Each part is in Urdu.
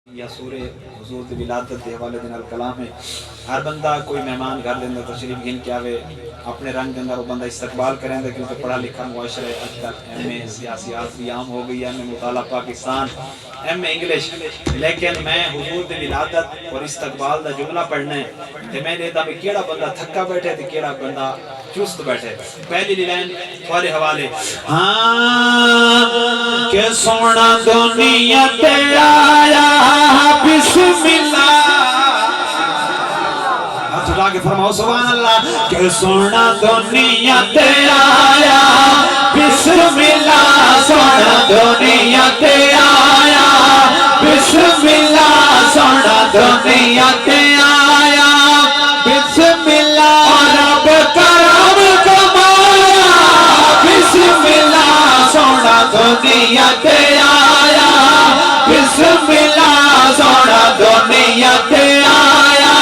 یا سورہ حضور دی ولادت دے حوالے دے نال کلام ہے۔ ہر بندہ کوئی مہمان گھر دے اندر تشریف گھن کے آوے اپنے رنگ دے اندر وہ بندہ استقبال کریں دے، کیونکہ پڑھا لکھا معاشرہ ہے اج تک ایم اے سیاسیات بھی عام ہو گئی ہے، ایم اے مطالعہ پاکستان، ایم اے انگلش، لیکن میں حضور دی ولادت اور استقبال دا جملہ پڑھنا ہے تے میں نے دا بھی کیڑا بندہ تھکا بیٹھے تے کیڑا بندہ چست بیٹھے۔ پہلی لائن تھوڑے حوالے، ہاں کہ سونا دنیا تے آیا بسم اللہ، ہاتھ اٹھا کے فرماؤ سبحان اللہ، کہ سونا دنیا تے آیا بسم اللہ، سونا دنیا تے آیا بسم اللہ، سونا دنیا تے آیا بسم اللہ، رب کرم کمایا بسم اللہ، سونا دنیا تے آیا بسم اللہ، سونا دنیا تے آیا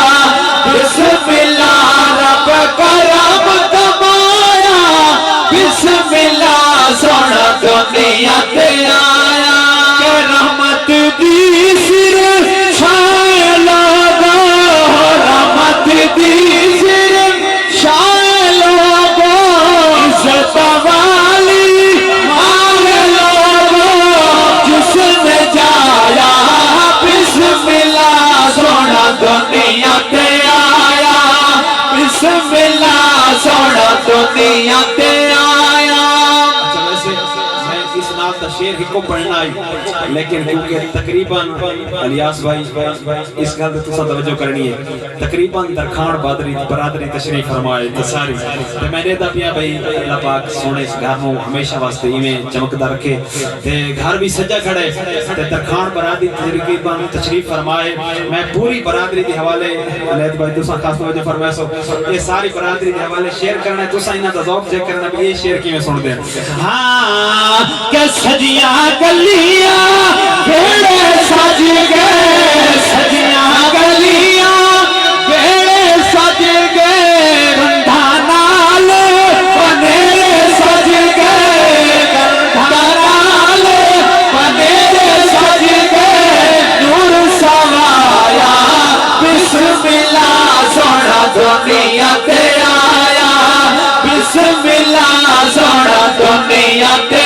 بسم اللہ، رب کرم کمایا بسم اللہ، سونا دنیا تے آیا، کہ رحمت دی سر چھائے لوگو، رحمت دی سر چھائے لوگو، عزت والی مانگ لوگو، جس نے جایا بسم اللہ، سونا دنیا تے آیا بسم اللہ، سونا دنیا تے آیا۔ اس نام کا شیر ہی کو پڑھنا ہے، لیکن کیونکہ تقریباً الیاس بھائی اس گل تے تساں توجہ کرنی ہے، تقریباً درخان برادری تشریف فرمائے تے ساری تے میں نے دا پیا بھائی اللہ پاک سونے اس گھر نوں ہمیشہ واسطے ایویں چمکدا رکھے تے گھر بھی سجا کھڑے تے درخان برادری تقریباً تشریف فرمائے۔ میں پوری برادری دے حوالے الیاس بھائی تساں خاص توجہ فرمائے سو یہ ساری برادری دے حوالے شیئر کرنا ہے، تساں انہاں دا ذوق چیک کرنا بھی یہ شیئر کیویں سن دے۔ ہاں کہ سجیاں گلیاں بیڑے سج گئے، سجیاں گلیاں بیڑے سج گئے، رندھا نال بنیرے سج گئے، رندھا نال بنیرے سج گئے، نور سوایا بسم اللہ، سونا دنیا تے آیا بسم اللہ، سونا دنیا تے